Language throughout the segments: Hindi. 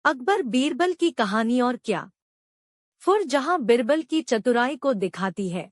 अकबर बीरबल की कहानी और क्या। फुर जहां बीरबल की चतुराई को दिखाती है,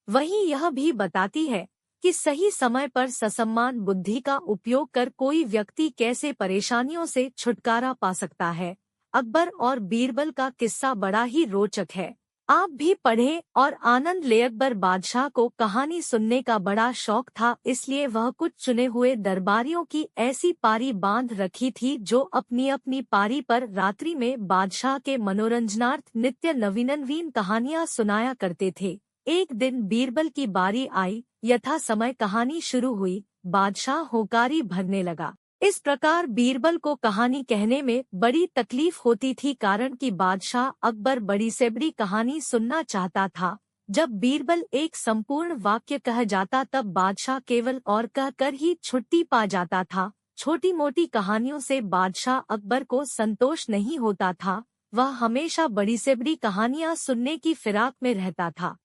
वहीं यह भी बताती है कि सही समय पर ससम्मान बुद्धि का उपयोग कर कोई व्यक्ति कैसे परेशानियों से छुटकारा पा सकता है। अकबर और बीरबल का किस्सा बड़ा ही रोचक है। आप भी पढ़ें और आनंद ले। अकबर बादशाह को कहानी सुनने का बड़ा शौक था, इसलिए वह कुछ चुने हुए दरबारियों की ऐसी पारी बांध रखी थी जो अपनी अपनी पारी पर रात्रि में बादशाह के मनोरंजनार्थ नित्य नवीन नवीन कहानियां सुनाया करते थे। एक दिन बीरबल की बारी आई। यथा समय कहानी शुरू हुई, बादशाह होकारी भरने लगा। इस प्रकार बीरबल को कहानी कहने में बड़ी तकलीफ होती थी, कारण कि बादशाह अकबर बड़ी से बड़ी कहानी सुनना चाहता था। जब बीरबल एक संपूर्ण वाक्य कह जाता तब बादशाह केवल और कहकर ही छुट्टी पा जाता था। छोटी मोटी कहानियों से बादशाह अकबर को संतोष नहीं होता था। वह हमेशा बड़ी से बड़ी कहानियां सुनने की फिराक में रहता था।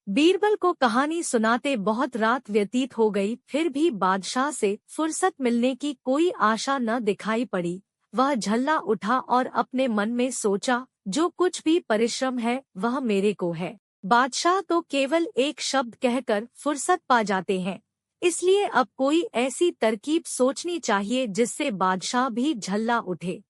बीरबल को कहानी सुनाते बहुत रात व्यतीत हो गई, फिर भी बादशाह से फुर्सत मिलने की कोई आशा न दिखाई पड़ी। वह झल्ला उठा और अपने मन में सोचा, जो कुछ भी परिश्रम है वह मेरे को है। बादशाह तो केवल एक शब्द कहकर फुर्सत पा जाते हैं, इसलिए अब कोई ऐसी तरकीब सोचनी चाहिए जिससे बादशाह भी झल्ला उठे।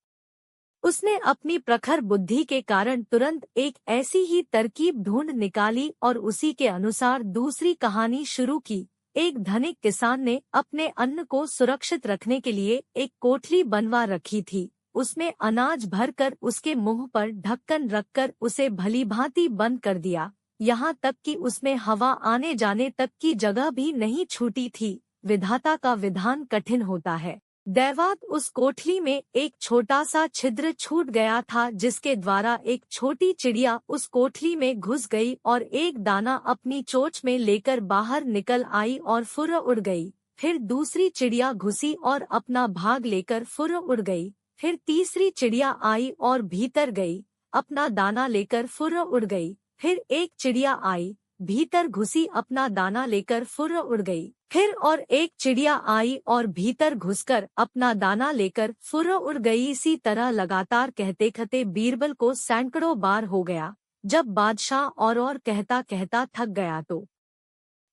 उसने अपनी प्रखर बुद्धि के कारण तुरंत एक ऐसी ही तरकीब ढूंढ निकाली और उसी के अनुसार दूसरी कहानी शुरू की। एक धनिक किसान ने अपने अन्न को सुरक्षित रखने के लिए एक कोठरी बनवा रखी थी। उसमें अनाज भरकर उसके मुंह पर ढक्कन रखकर उसे भलीभांति बंद कर दिया। यहाँ तक कि उसमें हवा आने जाने तक की जगह भी नहीं छूटी थी। विधाता का विधान कठिन होता है। दैवात उस कोठरी में एक छोटा सा छिद्र छूट गया था, जिसके द्वारा एक छोटी चिड़िया उस कोठरी में घुस गई और एक दाना अपनी चोंच में लेकर बाहर निकल आई और फुर्र उड़ गई। फिर दूसरी चिड़िया घुसी और अपना भाग लेकर फुर्र उड़ गई। फिर तीसरी चिड़िया आई और भीतर गई, अपना दाना लेकर फुर्र उड़ गई। फिर एक चिड़िया आई, भीतर घुसी, अपना दाना लेकर फुर्र उड़ गई। फिर और एक चिड़िया आई और भीतर घुसकर अपना दाना लेकर फुर्र उड़ गई। इसी तरह लगातार कहते कहते बीरबल को सैकड़ों बार हो गया। जब बादशाह और कहता कहता थक गया तो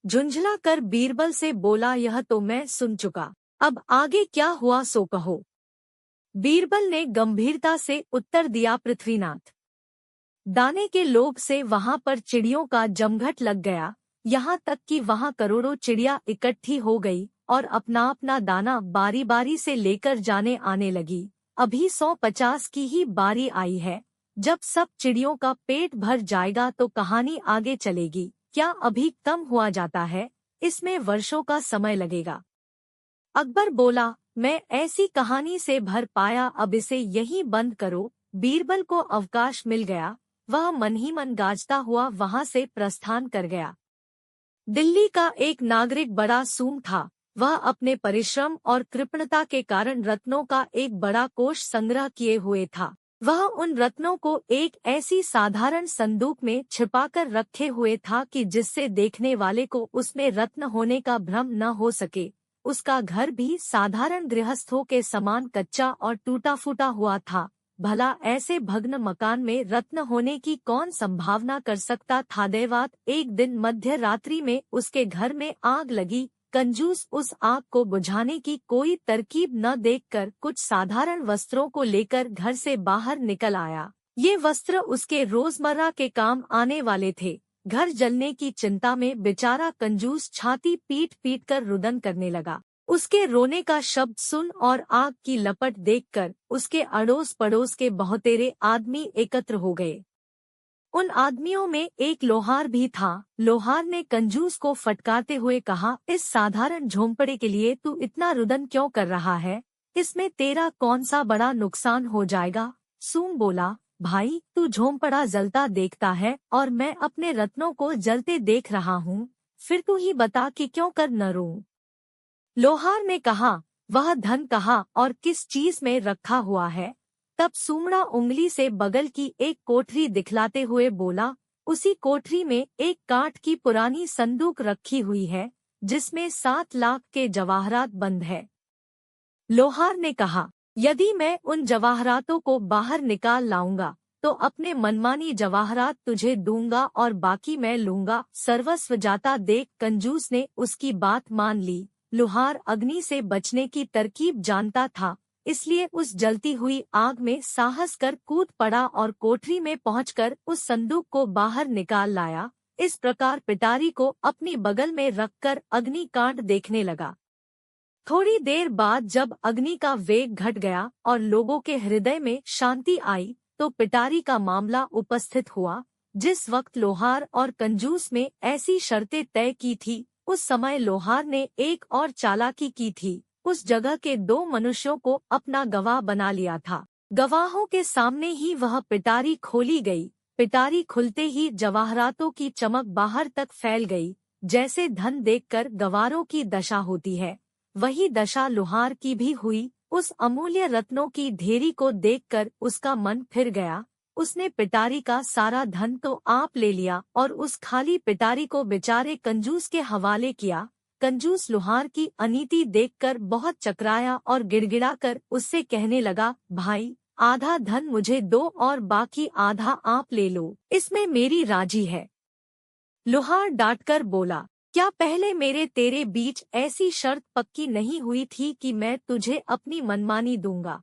झुंझला कर बीरबल से बोला, यह तो मैं सुन चुका, अब आगे क्या हुआ सो कहो। बीरबल ने गंभीरता से उत्तर दिया, पृथ्वीनाथ, दाने के लोभ से वहां पर चिड़ियों का जमघट लग गया। यहाँ तक कि वहां करोड़ों चिड़िया इकट्ठी हो गई और अपना अपना दाना बारी बारी से लेकर जाने आने लगी। अभी 150 की ही बारी आई है। जब सब चिड़ियों का पेट भर जाएगा तो कहानी आगे चलेगी। क्या अभी कम हुआ जाता है? इसमें वर्षों का समय लगेगा। अकबर बोला, मैं ऐसी कहानी से भर पाया, अब इसे यहीं बंद करो। बीरबल को अवकाश मिल गया। वह मन ही मन गाजता हुआ वहां से प्रस्थान कर गया। दिल्ली का एक नागरिक बड़ा सूम था। वह अपने परिश्रम और कृपणता के कारण रत्नों का एक बड़ा कोष संग्रह किए हुए था। वह उन रत्नों को एक ऐसी साधारण संदूक में छिपाकर रखे हुए था कि जिससे देखने वाले को उसमें रत्न होने का भ्रम न हो सके। उसका घर भी साधारण गृहस्थों के समान कच्चा और टूटा फूटा हुआ था। भला ऐसे भग्न मकान में रत्न होने की कौन संभावना कर सकता था। देवात एक दिन मध्य रात्रि में उसके घर में आग लगी। कंजूस उस आग को बुझाने की कोई तरकीब न देखकर कुछ साधारण वस्त्रों को लेकर घर से बाहर निकल आया। ये वस्त्र उसके रोजमर्रा के काम आने वाले थे। घर जलने की चिंता में बेचारा कंजूस छाती पीट पीट कर रुदन करने लगा। उसके रोने का शब्द सुन और आग की लपट देखकर उसके अड़ोस पड़ोस के बहुतेरे आदमी एकत्र हो गए। उन आदमियों में एक लोहार भी था। लोहार ने कंजूस को फटकारते हुए कहा, इस साधारण झोंपड़े के लिए तू इतना रुदन क्यों कर रहा है? इसमें तेरा कौन सा बड़ा नुकसान हो जाएगा? सूम बोला, भाई, तू झोंपड़ा जलता देखता है और मैं अपने रत्नों को जलते देख रहा हूँ। फिर तू ही बता कि क्यों कर न रोऊं। लोहार ने कहा, वह धन कहाँ और किस चीज में रखा हुआ है? तब सूमड़ा उंगली से बगल की एक कोठरी दिखलाते हुए बोला, उसी कोठरी में एक काठ की पुरानी संदूक रखी हुई है, जिसमें 7 लाख के जवाहरात बंद है। लोहार ने कहा, यदि मैं उन जवाहरातों को बाहर निकाल लाऊंगा तो अपने मनमानी जवाहरात तुझे दूंगा और बाकी मैं लूंगा। सर्वस्व जाता देख कंजूस ने उसकी बात मान ली। लुहार अग्नि से बचने की तरकीब जानता था, इसलिए उस जलती हुई आग में साहस कर कूद पड़ा और कोठरी में पहुंचकर उस संदूक को बाहर निकाल लाया। इस प्रकार पिटारी को अपनी बगल में रखकर अग्निकांड देखने लगा। थोड़ी देर बाद जब अग्नि का वेग घट गया और लोगों के हृदय में शांति आई तो पिटारी का मामला उपस्थित हुआ। जिस वक्त लोहार और कंजूस में ऐसी शर्तें तय की थी, उस समय लोहार ने एक और चालाकी की थी। उस जगह के दो मनुष्यों को अपना गवाह बना लिया था। गवाहों के सामने ही वह पिटारी खोली गई। पिटारी खुलते ही जवाहरातों की चमक बाहर तक फैल गई। जैसे धन देखकर गवारों की दशा होती है, वही दशा लोहार की भी हुई। उस अमूल्य रत्नों की ढेरी को देखकर उसका मन फिर गया। उसने पिटारी का सारा धन तो आप ले लिया और उस खाली पिटारी को बेचारे कंजूस के हवाले किया। कंजूस लोहार की अनीति देखकर बहुत चकराया और गिड़गिड़ाकर उससे कहने लगा, भाई, आधा धन मुझे दो और बाकी आधा आप ले लो, इसमें मेरी राजी है। लोहार डांटकर बोला, क्या पहले मेरे तेरे बीच ऐसी शर्त पक्की नहीं हुई थी कि मैं तुझे अपनी मनमानी दूंगा?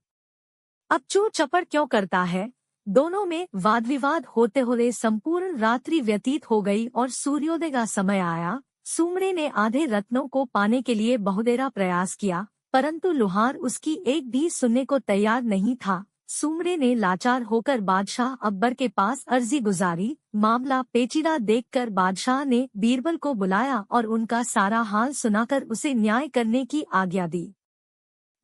अब चूर चपड़ क्यों करता है? दोनों में वाद विवाद होते हुए संपूर्ण रात्रि व्यतीत हो गई और सूर्योदय का समय आया। सूमड़े ने आधे रत्नों को पाने के लिए बहुतेरा प्रयास किया, परंतु लोहार उसकी एक भी सुनने को तैयार नहीं था। सूमड़े ने लाचार होकर बादशाह अकबर के पास अर्जी गुजारी। मामला पेचीदा देखकर बादशाह ने बीरबल को बुलाया और उनका सारा हाल सुनाकर उसे न्याय करने की आज्ञा दी।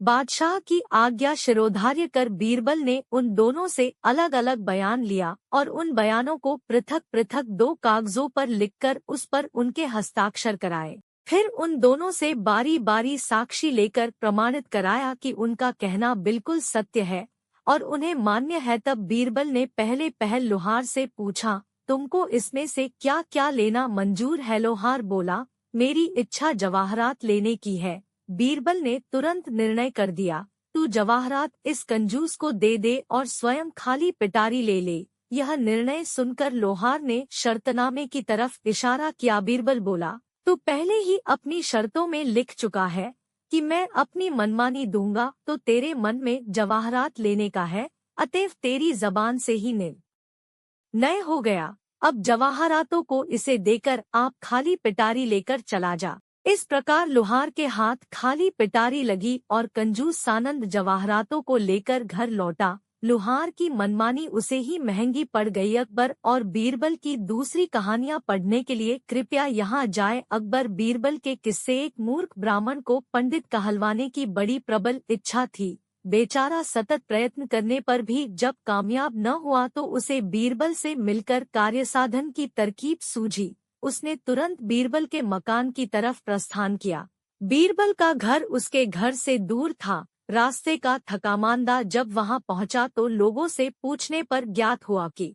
बादशाह की आज्ञा शिरोधार्य कर बीरबल ने उन दोनों से अलग अलग बयान लिया और उन बयानों को पृथक पृथक दो कागजों पर लिखकर उस पर उनके हस्ताक्षर कराए। फिर उन दोनों से बारी बारी साक्षी लेकर प्रमाणित कराया कि उनका कहना बिल्कुल सत्य है और उन्हें मान्य है। तब बीरबल ने पहले पहल लोहार से पूछा, तुमको इसमें से क्या क्या लेना मंजूर है? लोहार बोला, मेरी इच्छा जवाहरात लेने की है। बीरबल ने तुरंत निर्णय कर दिया, तू जवाहरात इस कंजूस को दे दे और स्वयं खाली पिटारी ले ले। यह निर्णय सुनकर लोहार ने शर्तनामे की तरफ इशारा किया। बीरबल बोला, तू पहले ही अपनी शर्तों में लिख चुका है कि मैं अपनी मनमानी दूंगा, तो तेरे मन में जवाहरात लेने का है, अतएव तेरी जबान से ही निर्णय हो गया। अब जवाहरातों को इसे देकर आप खाली पिटारी लेकर चला जा। इस प्रकार लोहार के हाथ खाली पिटारी लगी और कंजूस सानंद जवाहरातों को लेकर घर लौटा। लोहार की मनमानी उसे ही महंगी पड़ गई। अकबर और बीरबल की दूसरी कहानियां पढ़ने के लिए कृपया यहाँ जाए। अकबर बीरबल के किस्से। एक मूर्ख ब्राह्मण को पंडित कहलवाने की बड़ी प्रबल इच्छा थी। बेचारा सतत प्रयत्न करने पर भी जब कामयाब न हुआ तो उसे बीरबल से मिलकर कार्यसाधन की तरकीब सूझी। उसने तुरंत बीरबल के मकान की तरफ प्रस्थान किया। बीरबल का घर उसके घर से दूर था। रास्ते का थकामांदा जब वहां पहुंचा तो लोगों से पूछने पर ज्ञात हुआ कि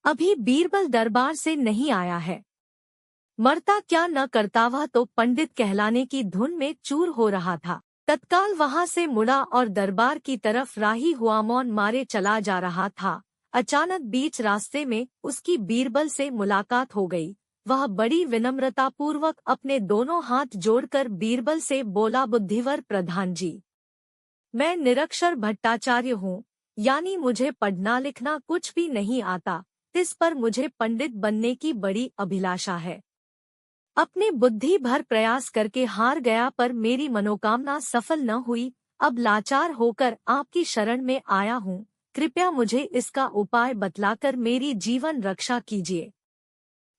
अभी बीरबल दरबार से नहीं आया है। मरता क्या न करता, वह तो पंडित कहलाने की धुन में चूर हो रहा था। तत्काल वहां से मुड़ा और दरबार की तरफ राही हुआ मौन मारे चला जा रहा था। अचानक बीच रास्ते में उसकी बीरबल से मुलाकात हो गई। वह बड़ी विनम्रता पूर्वक अपने दोनों हाथ जोड़कर बीरबल से बोला, बुद्धिवर प्रधान जी, मैं निरक्षर भट्टाचार्य हूँ, यानी मुझे पढ़ना लिखना कुछ भी नहीं आता। इस पर मुझे पंडित बनने की बड़ी अभिलाषा है। अपने बुद्धि भर प्रयास करके हार गया, पर मेरी मनोकामना सफल न हुई। अब लाचार होकर आपकी शरण में आया हूँ। कृपया मुझे इसका उपाय बतलाकर मेरी जीवन रक्षा कीजिए।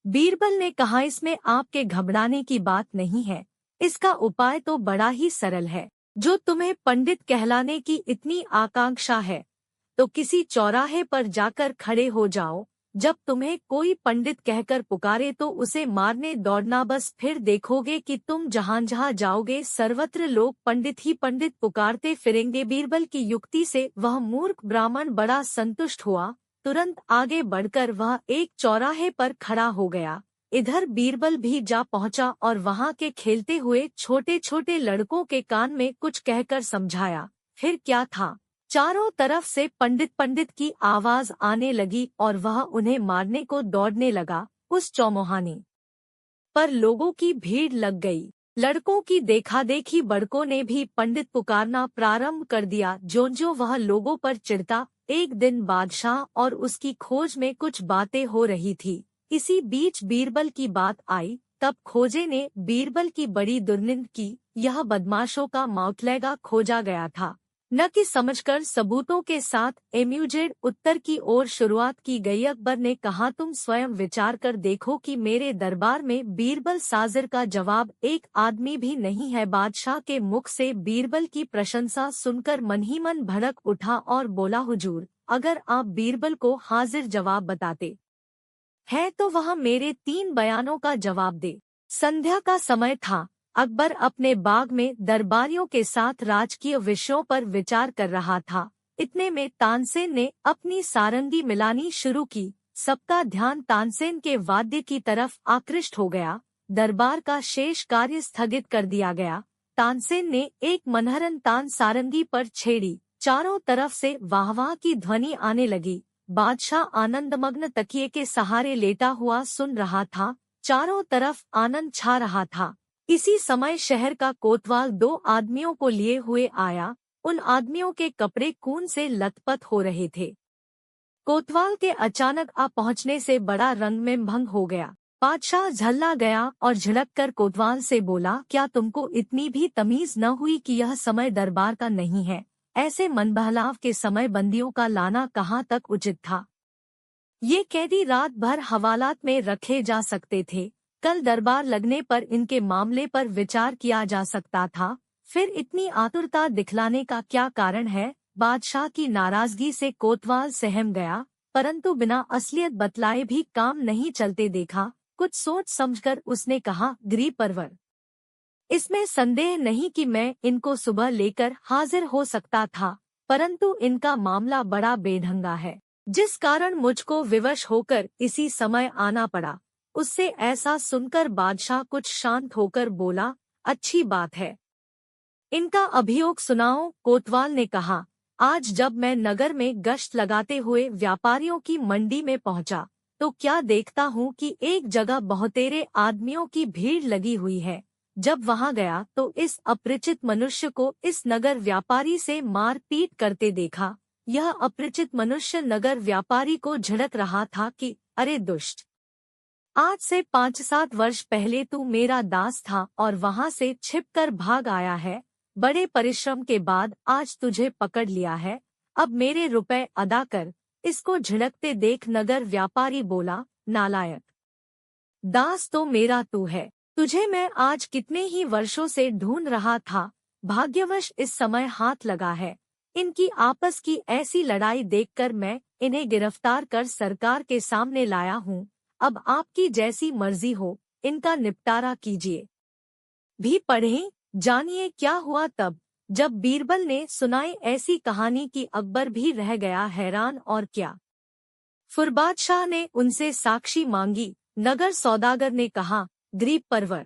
बीरबल ने कहा, इसमें आपके घबराने की बात नहीं है। इसका उपाय तो बड़ा ही सरल है। जो तुम्हें पंडित कहलाने की इतनी आकांक्षा है तो किसी चौराहे पर जाकर खड़े हो जाओ। जब तुम्हें कोई पंडित कहकर पुकारे तो उसे मारने दौड़ना, बस फिर देखोगे कि तुम जहां जहां जाओगे सर्वत्र लोग पंडित ही पंडित पुकारते फिरेंगे। बीरबल की युक्ति से वह मूर्ख ब्राह्मण बड़ा संतुष्ट हुआ। तुरंत आगे बढ़कर वह एक चौराहे पर खड़ा हो गया। इधर बीरबल भी जा पहुंचा और वहां के खेलते हुए छोटे छोटे लड़कों के कान में कुछ कहकर समझाया। फिर क्या था? चारों तरफ से पंडित पंडित की आवाज आने लगी और वह उन्हें मारने को दौड़ने लगा। उस चौमुहानी पर लोगों की भीड़ लग गई। लड़कों की देखा-देखी बड़कों ने भी पंडित पुकारना प्रारंभ कर दिया। ज्यों-ज्यों वह लोगों पर चिढ़ता, एक दिन बादशाह और उसकी खोज में कुछ बातें हो रही थी। इसी बीच बीरबल की बात आई। तब खोजे ने बीरबल की बड़ी दुर्निंद की। यह बदमाशों का मौतलेगा खोजा गया था। न कि समझकर सबूतों के साथ एम्यूजेड उत्तर की ओर शुरुआत की गई। अकबर ने कहा, तुम स्वयं विचार कर देखो कि मेरे दरबार में बीरबल साजिर का जवाब एक आदमी भी नहीं है। बादशाह के मुख से बीरबल की प्रशंसा सुनकर मन ही मन भड़क उठा और बोला, हुजूर, अगर आप बीरबल को हाजिर जवाब बताते हैं तो वह मेरे 3 बयानों का जवाब दे। संध्या का समय था। अकबर अपने बाग में दरबारियों के साथ राजकीय विषयों पर विचार कर रहा था। इतने में तानसेन ने अपनी सारंगी मिलानी शुरू की। सबका ध्यान तानसेन के वाद्य की तरफ आकृष्ट हो गया। दरबार का शेष कार्य स्थगित कर दिया गया। तानसेन ने एक मनहरन तान सारंगी पर छेड़ी। चारों तरफ से वाहवाह की ध्वनि आने लगी। बादशाह आनंदमग्न तकिए के सहारे लेटा हुआ सुन रहा था। चारों तरफ आनंद छा रहा था। इसी समय शहर का कोतवाल 2 आदमियों को लिए हुए आया। उन आदमियों के कपड़े खून से लथपथ हो रहे थे। कोतवाल के अचानक आ पहुंचने से बड़ा रंग में भंग हो गया। बादशाह झल्ला गया और झिड़क कर कोतवाल से बोला, क्या तुमको इतनी भी तमीज न हुई कि यह समय दरबार का नहीं है? ऐसे मनबहलाव के समय बंदियों का लाना कहाँ तक उचित था? ये कैदी रात भर हवालात में रखे जा सकते थे। कल दरबार लगने पर इनके मामले पर विचार किया जा सकता था। फिर इतनी आतुरता दिखलाने का क्या कारण है? बादशाह की नाराजगी से कोतवाल सहम गया, परंतु बिना असलियत बतलाए भी काम नहीं चलते देखा। कुछ सोच समझकर उसने कहा, गृह परवर, इसमें संदेह नहीं कि मैं इनको सुबह लेकर हाजिर हो सकता था, परंतु इनका मामला बड़ा बेढंगा है, जिस कारण मुझको विवश होकर इसी समय आना पड़ा। उससे ऐसा सुनकर बादशाह कुछ शांत होकर बोला, अच्छी बात है, इनका अभियोग सुनाओ। कोतवाल ने कहा, आज जब मैं नगर में गश्त लगाते हुए व्यापारियों की मंडी में पहुंचा, तो क्या देखता हूं कि एक जगह बहुतेरे आदमियों की भीड़ लगी हुई है। जब वहां गया तो इस अपरिचित मनुष्य को इस नगर व्यापारी से मार पीट करते देखा। यह अपरिचित मनुष्य नगर व्यापारी को झिड़क रहा था कि, अरे दुष्ट, आज से 5-7 वर्ष पहले तू मेरा दास था और वहां से छिपकर भाग आया है। बड़े परिश्रम के बाद आज तुझे पकड़ लिया है। अब मेरे रुपए अदा कर। इसको झिड़कते देख नगर व्यापारी बोला, नालायक, दास तो मेरा तू है। तुझे मैं आज कितने ही वर्षों से ढूंढ रहा था। भाग्यवश इस समय हाथ लगा है। इनकी आपस की ऐसी लड़ाई देखकर मैं इन्हें गिरफ्तार कर सरकार के सामने लाया हूँ। अब आपकी जैसी मर्जी हो, इनका निपटारा कीजिए। भी पढ़ें, जानिए क्या हुआ तब जब बीरबल ने सुनाई ऐसी कहानी कि अकबर भी रह गया हैरान। और क्या? फिर बादशाह ने उनसे साक्षी मांगी। नगर सौदागर ने कहा, गरीब परवर,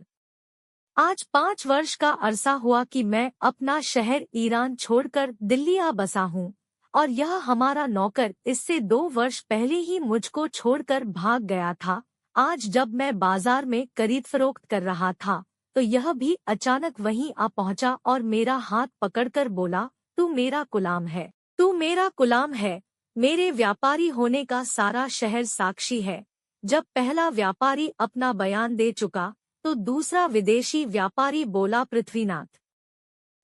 आज 5 वर्ष का अरसा हुआ कि मैं अपना शहर ईरान छोड़कर दिल्ली आ बसा हूँ, और यह हमारा नौकर इससे 2 वर्ष पहले ही मुझको छोड़कर भाग गया था। आज जब मैं बाजार में खरीद फरोख्त कर रहा था, तो यह भी अचानक वहीं आ पहुंचा और मेरा हाथ पकड़कर बोला, तू मेरा गुलाम है, तू मेरा गुलाम है। मेरे व्यापारी होने का सारा शहर साक्षी है। जब पहला व्यापारी अपना बयान दे चुका, तो दूसरा विदेशी व्यापारी बोला, पृथ्वीनाथ,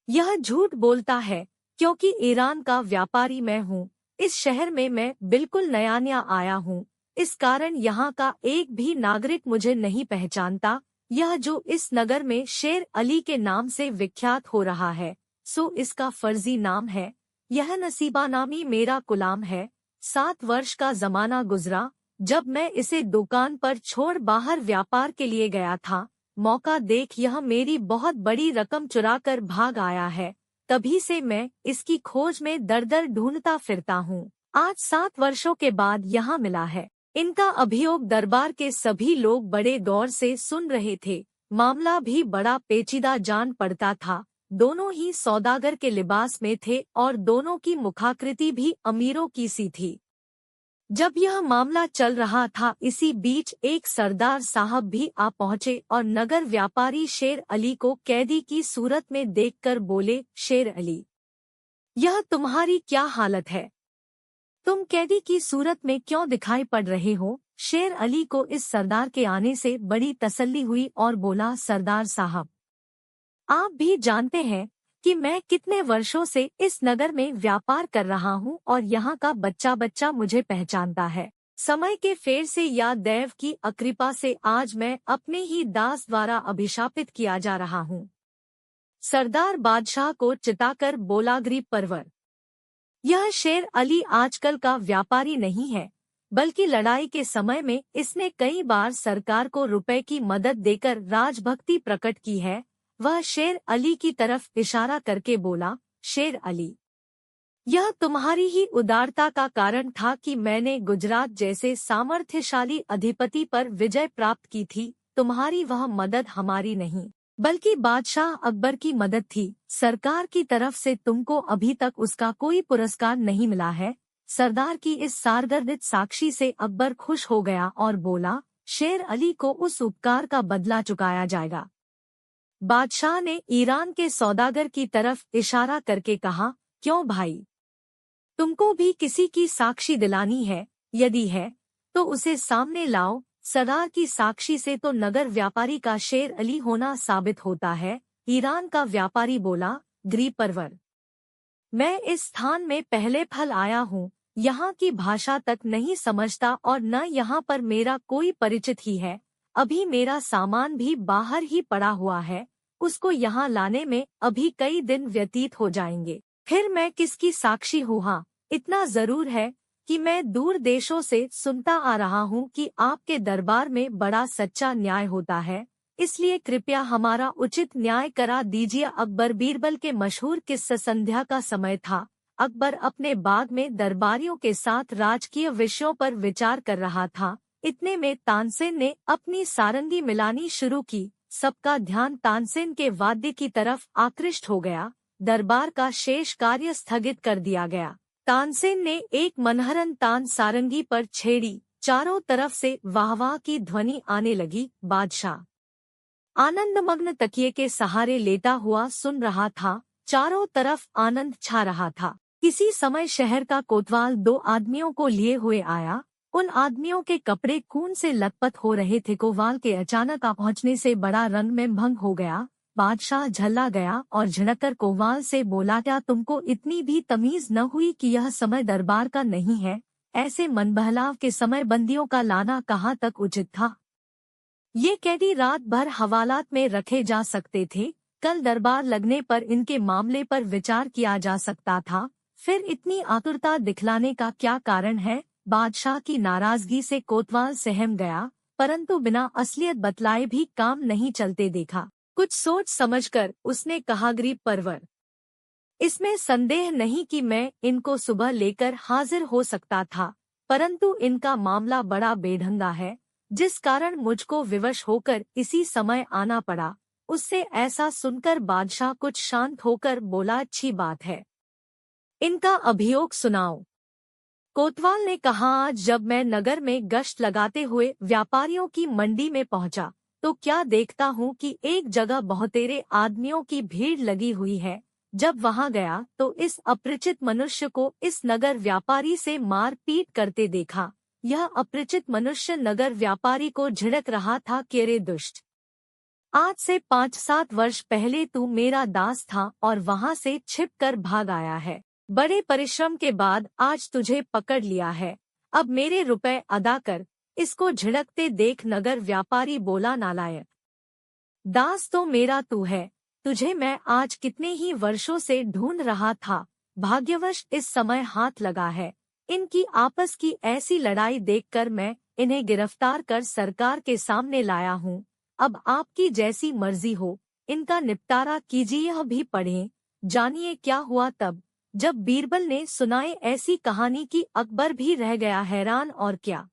यह झूठ बोलता है, क्योंकि ईरान का व्यापारी मैं हूँ। इस शहर में मैं बिल्कुल नया आया हूँ, इस कारण यहाँ का एक भी नागरिक मुझे नहीं पहचानता। यह जो इस नगर में शेर अली के नाम से विख्यात हो रहा है, सो इसका फर्जी नाम है। यह नसीबा नामी मेरा गुलाम है। 7 वर्ष का जमाना गुजरा जब मैं इसे दुकान पर छोड़ बाहर व्यापार के लिए गया था। मौका देख यह मेरी बहुत बड़ी रकम चुरा कर भाग आया है। तभी से मैं इसकी खोज में दर-दर ढूंढता फिरता हूँ। आज 7 वर्षों के बाद यहाँ मिला है। इनका अभियोग दरबार के सभी लोग बड़े गौर से सुन रहे थे। मामला भी बड़ा पेचीदा जान पड़ता था। दोनों ही सौदागर के लिबास में थे और दोनों की मुखाकृति भी अमीरों की सी थी। जब यह मामला चल रहा था, इसी बीच एक सरदार साहब भी आ पहुंचे और नगर व्यापारी शेर अली को कैदी की सूरत में देखकर बोले, शेर अली, यह तुम्हारी क्या हालत है? तुम कैदी की सूरत में क्यों दिखाई पड़ रहे हो? शेर अली को इस सरदार के आने से बड़ी तसल्ली हुई और बोला, सरदार साहब, आप भी जानते हैं कि मैं कितने वर्षों से इस नगर में व्यापार कर रहा हूँ और यहाँ का बच्चा बच्चा मुझे पहचानता है। समय के फेर से या दैव की अकृपा से आज मैं अपने ही दास द्वारा अभिशापित किया जा रहा हूँ। सरदार बादशाह को चिताकर बोला, गरीब परवर, यह शेर अली आजकल का व्यापारी नहीं है, बल्कि लड़ाई के समय में इसने कई बार सरकार को रुपए की मदद देकर राजभक्ति प्रकट की है। वह शेर अली की तरफ इशारा करके बोला, शेर अली, यह तुम्हारी ही उदारता का कारण था कि मैंने गुजरात जैसे सामर्थ्यशाली अधिपति पर विजय प्राप्त की थी। तुम्हारी वह मदद हमारी नहीं, बल्कि बादशाह अकबर की मदद थी। सरकार की तरफ से तुमको अभी तक उसका कोई पुरस्कार नहीं मिला है। सरदार की इस सारगर्दित साक्षी से अकबर खुश हो गया और बोला, शेर अली को उस उपकार का बदला चुकाया जाएगा। बादशाह ने ईरान के सौदागर की तरफ इशारा करके कहा, क्यों भाई, तुमको भी किसी की साक्षी दिलानी है? यदि है तो उसे सामने लाओ। सरदार की साक्षी से तो नगर व्यापारी का शेर अली होना साबित होता है। ईरान का व्यापारी बोला, गरीब परवर, मैं इस स्थान में पहले फल आया हूँ, यहाँ की भाषा तक नहीं समझता और न यहाँ पर मेरा कोई परिचित ही है। अभी मेरा सामान भी बाहर ही पड़ा हुआ है, उसको यहाँ लाने में अभी कई दिन व्यतीत हो जाएंगे। फिर मैं किसकी साक्षी हूँ? हाँ, इतना जरूर है कि मैं दूर देशों से सुनता आ रहा हूँ कि आपके दरबार में बड़ा सच्चा न्याय होता है, इसलिए कृपया हमारा उचित न्याय करा दीजिए। अकबर बीरबल के मशहूर किस्सा। संध्या का समय था। अकबर अपने बाग में दरबारियों के साथ राजकीय विषयों पर विचार कर रहा था। इतने में तानसेन ने अपनी सारंगी मिलानी शुरू की। सबका ध्यान तानसेन के वाद्य की तरफ आकृष्ट हो गया। दरबार का शेष कार्य स्थगित कर दिया गया। तानसेन ने एक मनहरन तान सारंगी पर छेड़ी। चारों तरफ से वाहवाह की ध्वनि आने लगी। बादशाह आनंदमग्न तकिए के सहारे लेटा हुआ सुन रहा था। चारों तरफ आनंद छा रहा था। किसी समय शहर का कोतवाल 2 आदमियों को लिए हुए आया। उन आदमियों के कपड़े खून से लथपथ हो रहे थे। कोतवाल के अचानक आ पहुंचने से बड़ा रंग में भंग हो गया। बादशाह झल्ला गया और झिड़ककर कोतवाल से बोला, क्या तुमको इतनी भी तमीज न हुई कि यह समय दरबार का नहीं है? ऐसे मनबहलाव के समय बंदियों का लाना कहाँ तक उचित था? ये कैदी रात भर हवालात में रखे जा सकते थे। कल दरबार लगने पर इनके मामले पर विचार किया जा सकता था। फिर इतनी आतुरता दिखलाने का क्या कारण है? बादशाह की नाराजगी से कोतवाल सहम गया, परंतु बिना असलियत बतलाए भी काम नहीं चलते देखा। कुछ सोच समझकर उसने कहा, गरीब परवर, इसमें संदेह नहीं कि मैं इनको सुबह लेकर हाजिर हो सकता था, परंतु इनका मामला बड़ा बेढंगा है, जिस कारण मुझको विवश होकर इसी समय आना पड़ा। उससे ऐसा सुनकर बादशाह कुछ शांत होकर बोला, अच्छी बात है, इनका अभियोग सुनाओ। कोतवाल ने कहा, आज जब मैं नगर में गश्त लगाते हुए व्यापारियों की मंडी में पहुंचा तो क्या देखता हूं कि एक जगह बहुतेरे आदमियों की भीड़ लगी हुई है। जब वहां गया तो इस अपरिचित मनुष्य को इस नगर व्यापारी से मार पीट करते देखा। यह अपरिचित मनुष्य नगर व्यापारी को झिड़क रहा था, कि रे दुष्ट, आज से 5-7 वर्ष पहले तू मेरा दास था और वहां से छिपकर भाग आया है। बड़े परिश्रम के बाद आज तुझे पकड़ लिया है। अब मेरे रुपए अदा कर। इसको झिड़कते देख नगर व्यापारी बोला, नालायक, दास तो मेरा तू है, तुझे मैं आज कितने ही वर्षों से ढूंढ रहा था। भाग्यवश इस समय हाथ लगा है। इनकी आपस की ऐसी लड़ाई देखकर मैं इन्हें गिरफ्तार कर सरकार के सामने लाया हूँ। अब आपकी जैसी मर्जी हो, इनका निपटारा कीजिए। यह भी पढ़ें, जानिए क्या हुआ तब जब बीरबल ने सुनाई ऐसी कहानी कि अकबर भी रह गया हैरान। और क्या?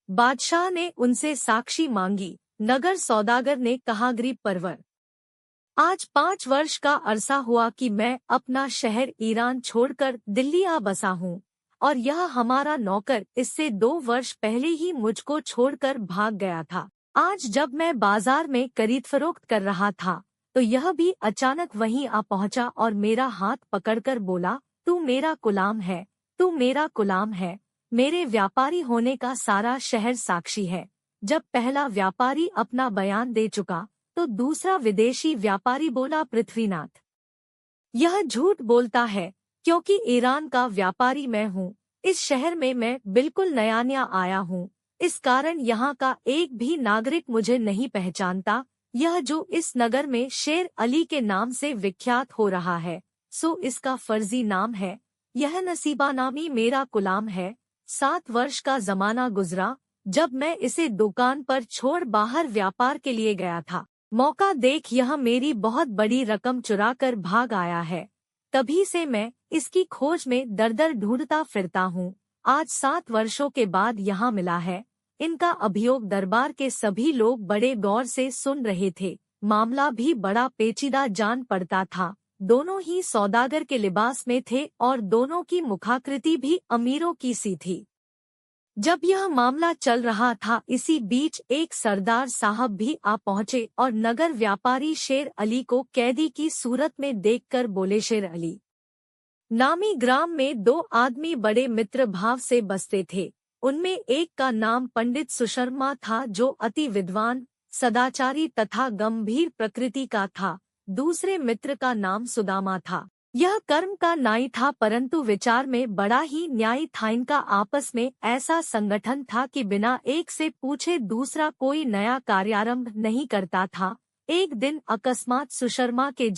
बादशाह ने उनसे साक्षी मांगी। नगर सौदागर ने कहा, गरीब परवर, आज 5 वर्ष का अरसा हुआ कि मैं अपना शहर ईरान छोड़कर दिल्ली आ बसा हूँ और यह हमारा नौकर इससे 2 वर्ष पहले ही मुझको छोड़कर भाग गया था। आज जब मैं बाजार में खरीद फरोख्त कर रहा था तो यह भी अचानक वहीं आ पहुंचा और मेरा हाथ पकड़कर बोला, तू मेरा गुलाम है, तू मेरा गुलाम है। मेरे व्यापारी होने का सारा शहर साक्षी है। जब पहला व्यापारी अपना बयान दे चुका तो दूसरा विदेशी व्यापारी बोला, पृथ्वीनाथ यह झूठ बोलता है, क्योंकि ईरान का व्यापारी मैं हूँ। इस शहर में मैं बिल्कुल नया आया हूँ, इस कारण यहाँ का एक भी नागरिक मुझे नहीं पहचानता। यह जो इस नगर में शेर अली के नाम से विख्यात हो रहा है, सो इसका फर्जी नाम है। यह नसीबा नामी मेरा गुलाम है। 7 वर्ष का जमाना गुजरा जब मैं इसे दुकान पर छोड़ बाहर व्यापार के लिए गया था। मौका देख यह मेरी बहुत बड़ी रकम चुरा कर भाग आया है। तभी से मैं इसकी खोज में दर-दर ढूंढता फिरता हूँ। आज 7 वर्षों के बाद यहाँ मिला है। इनका अभियोग दरबार के सभी लोग बड़े गौर से सुन रहे थे। मामला भी बड़ा पेचीदा जान पड़ता था। दोनों ही सौदागर के लिबास में थे और दोनों की मुखाकृति भी अमीरों की सी थी। जब यह मामला चल रहा था, इसी बीच एक सरदार साहब भी आ पहुंचे और नगर व्यापारी शेर अली को कैदी की सूरत में देखकर बोले, शेर अली नामी ग्राम में 2 आदमी बड़े मित्र भाव से बसते थे। उनमें एक का नाम पंडित सुशर्मा था, जो अति विद्वान, सदाचारी तथा गंभीर प्रकृति का था। दूसरे मित्र का नाम सुदामा था। यह कर्म का नाई था, परंतु विचार में बड़ा ही न्यायी था। इनका आपस में ऐसा संगठन था कि बिना एक से पूछे दूसरा कोई नया कार्यारंभ नहीं करता था। एक दिन अकस्मात सुशर्मा के